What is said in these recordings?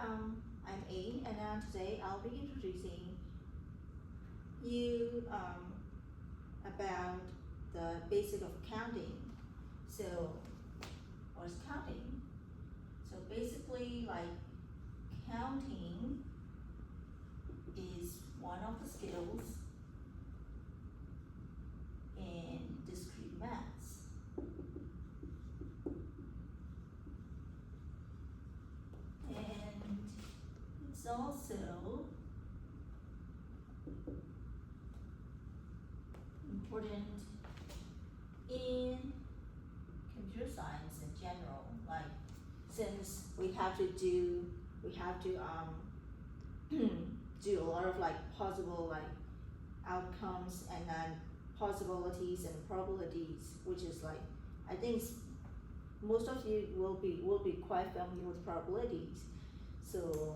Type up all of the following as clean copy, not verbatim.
I'm A, and today I'll be introducing you about the basic of counting. So, what's counting? So basically, like counting is one of the skills in discrete maths. And it's also important in computer science in general. Like, since we have to do do a lot of like possible like outcomes and then possibilities and probabilities, which is like I think most of you will be quite familiar with probabilities. So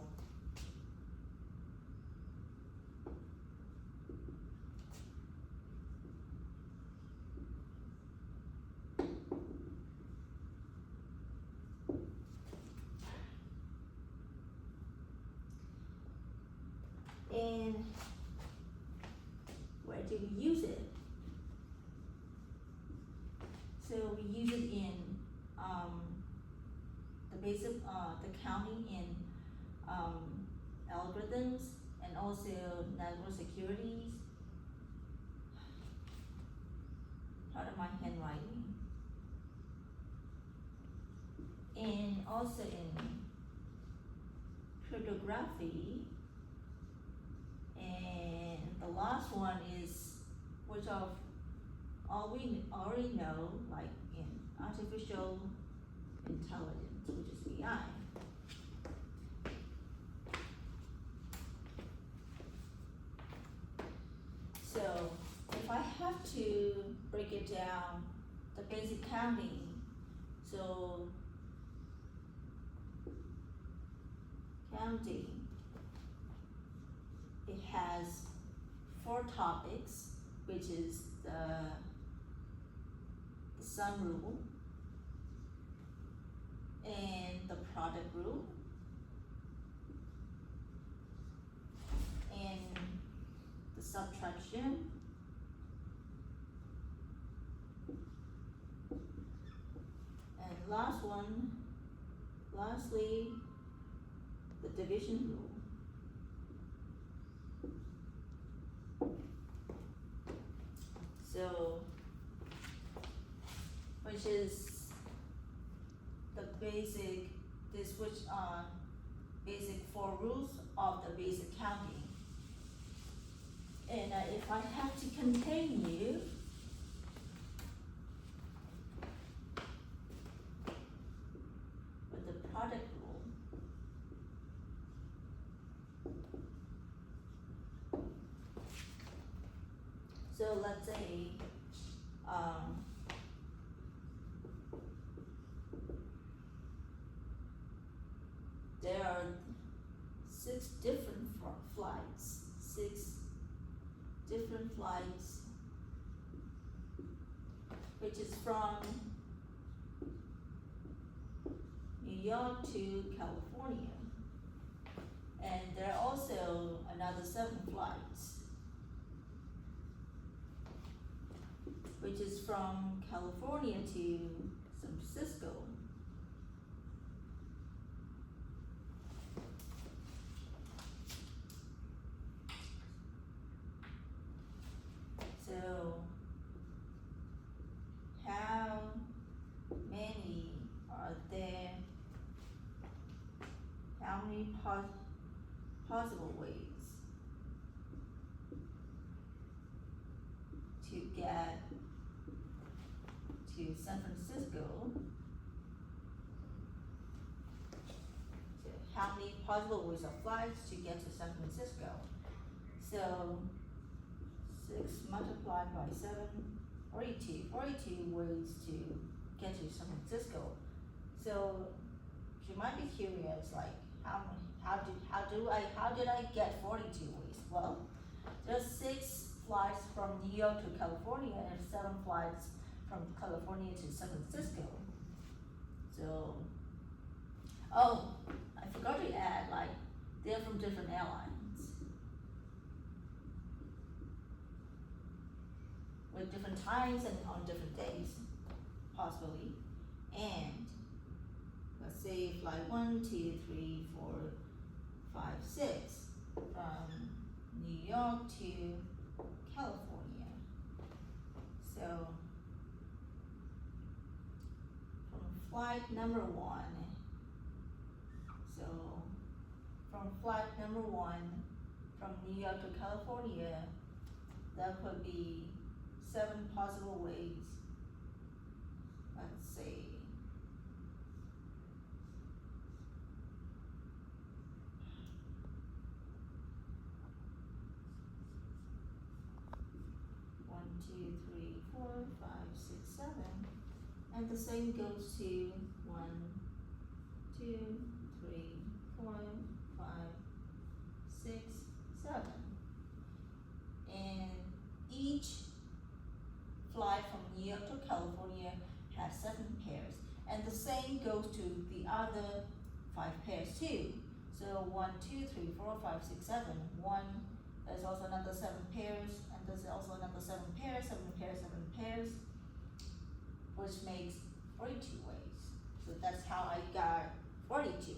and where do we use it? So we use it in the basic the counting in algorithms and also network securities. Part of my handwriting. And also in cryptography. And the last one is which of all we already know, like in artificial intelligence, which is AI. So if I have to break it down, the basic counting, so counting, it has 4 topics, which is the sum rule and the product rule and the subtraction and lastly the division rule. So, which is the basic, basic 4 rules of the basic counting. And if I have to continue, with the product rule, so let's say there are 6 different flights, 6 different flights, which is from New York to California. And there are also another 7 flights, which is from California to San Francisco. So, how many are there? How many possible ways to get to San Francisco? So, how many possible ways of flights to get to San Francisco? So, 6 multiplied by 7, 42 ways to get to San Francisco. So you might be curious, like how did I get 42 ways? Well, there's 6 flights from New York to California and 7 flights from California to San Francisco. So, oh, I forgot to add, like, they're from different airlines with different times and on different days, possibly. And let's say flight 1, 2, 3, 4, 5, 6 from New York to California. So from flight number 1, so from flight number 1 from New York to California, that could be 7 possible ways. Let's see. One, two, three, 4, 5, 6, 7. And the same goes to 1, 2, 3, 4, 5, 6, 7. And each flight from New York to California has 7 pairs. And the same goes to the other 5 pairs too. So 1, 2, 3, 4, 5, 6, 7. 1, there's also another 7 pairs, and there's also another 7 pairs, 7 pairs, 7 pairs, which makes 42 ways. So that's how I got 42.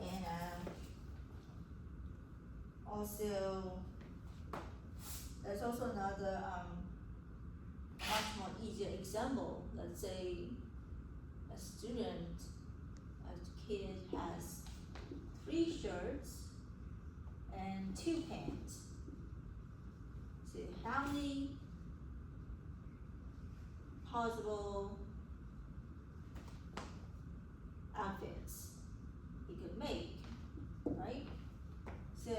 And also, there's also another much more easier example. Let's say a student, a kid has 3 shirts and 2 pants. So how many possible outfits he could make, right? So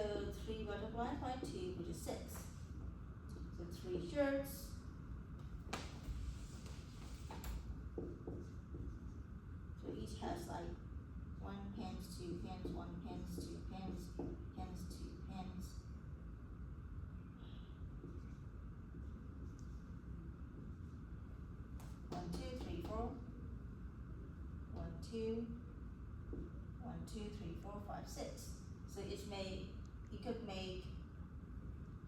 3 multiplied by 2, which is 6. So 3 shirts, so each has like 1 pants, 2 pants, 1 pants, 2 pants, pants, 2 pants. One, 2, 3, 4. 1, 2. 1, 2, 3, 4, 5, 6. So you could make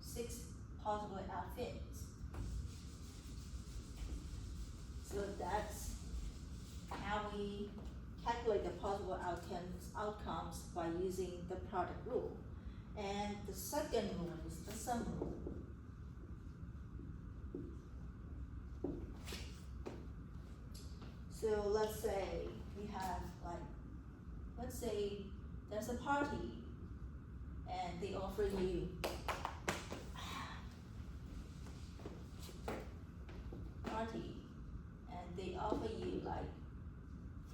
6 possible outfits. So that's how we calculate the possible outcomes by using the product rule. And the second rule is the sum rule. So let's say we have let's say there's a party and they offer you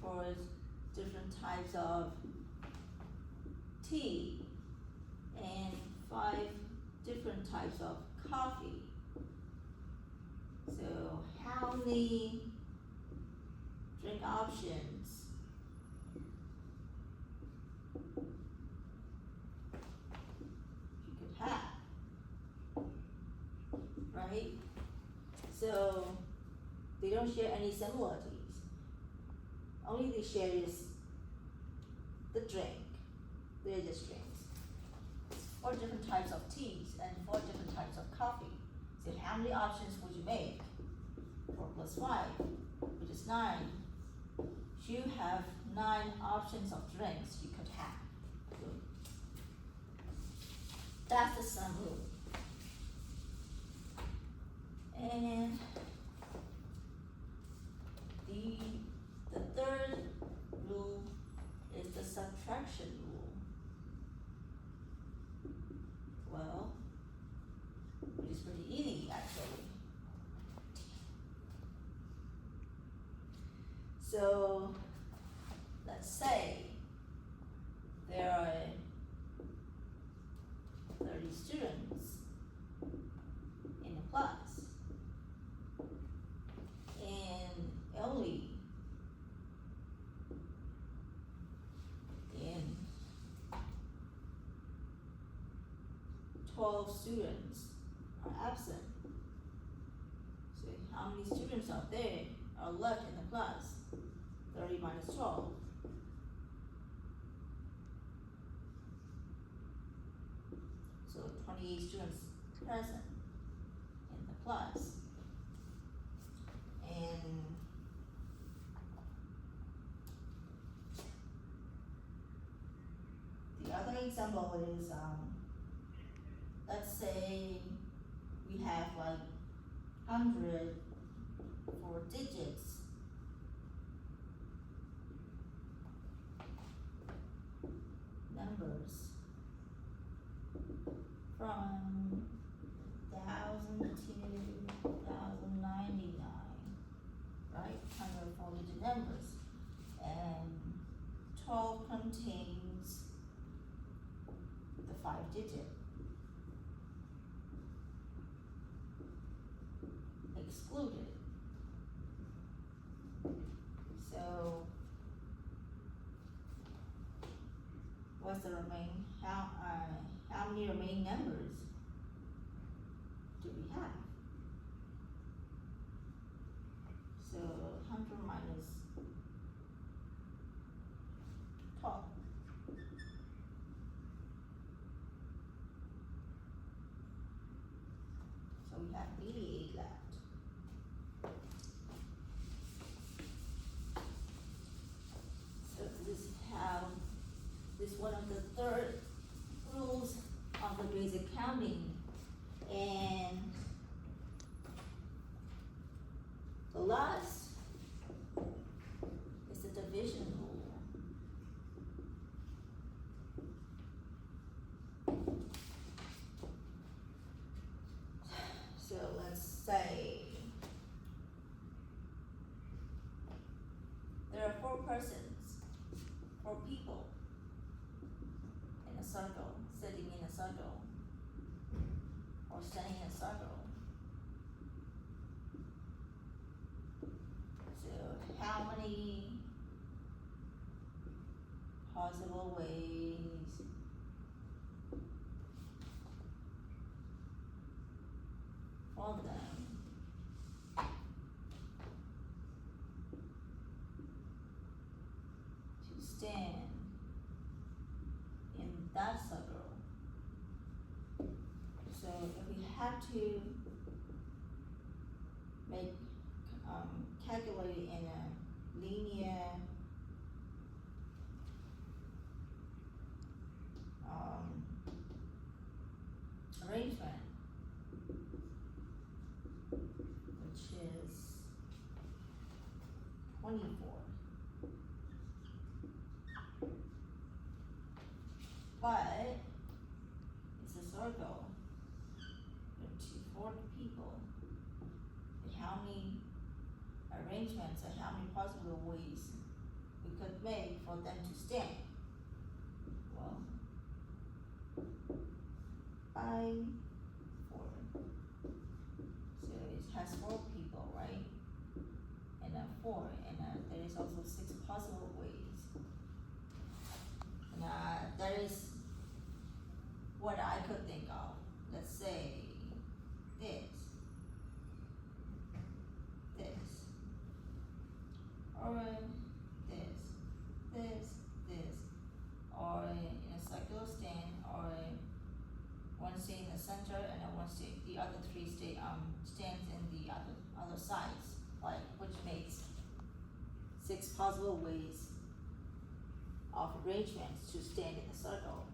for different types of tea and 5 different types of coffee. So how many drink options you could have, right? So they don't share any similarities. Only they share is the drink. They're just drinks. 4 different types of teas and 4 different types of coffee. So how many options would you make? 4 plus 5, which is 9. You have 9 options of drinks you could have. So that's the sum rule. And the third rule is the subtraction rule. Well, which is pretty easy actually. So let's say there are 30 students in a class, and only 12 students are absent. So how many students out there are left in the class? 30 minus 12. So 28 students present in the class. And the other example is, let's say we have like 100 for digits. Numbers from 1,000 to 1,099, right? 100 4-digit numbers. And 12 contains the 5-digit. Excluded. So what's the remaining? How many remaining numbers do we have? So 100 minus 12. So we have 88 left. So this is how, this is one of the third rules of the basic counting. And the last is the division rule. So let's say there are 4 persons, 4 people in a circle, sitting in a circle, or standing in a circle. So how many possible ways for them to stand in that circle? So if we have to make calculate in a linear arrangement, which is 24. But it's a circle with 4 people. And how many arrangements and how many possible ways we could make for them to stand? Well, 5, 4. So it has 4 people, right? And 4, and there is also 6 possible ways. And that is what I could think of. Let's say this, or this, or in a circular stand, or one stay in the center and one stay, the other 3 stands in the other sides, like, which makes 6 possible ways of arrangements to stand in a circle.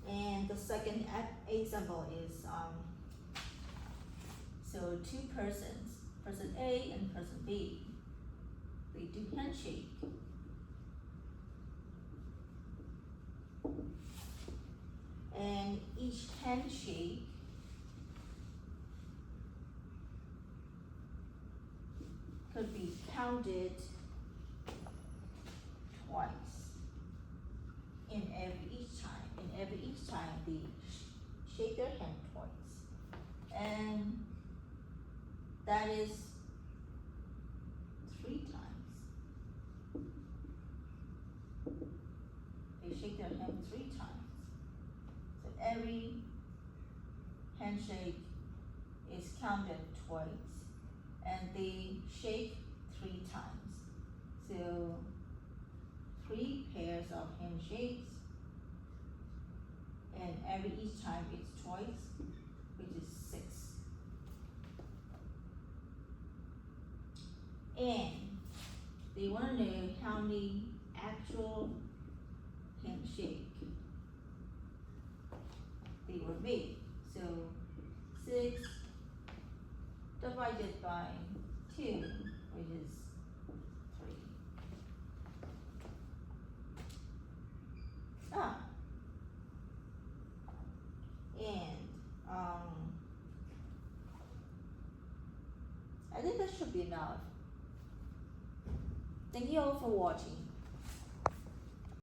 And the second example is, so 2 persons, person A and person B, they do handshake. And each handshake could be counted twice in each time they shake their hand twice, and that is 3 times. They shake their hand 3 times. every handshake is counted twice, and they shake 3 times. So 3 pairs of handshakes, and each time it's twice, which is 6. And they want to know how many actual handshake they were made. So 6 divided by 2, which is 3. And I think that should be enough. Thank you all for watching.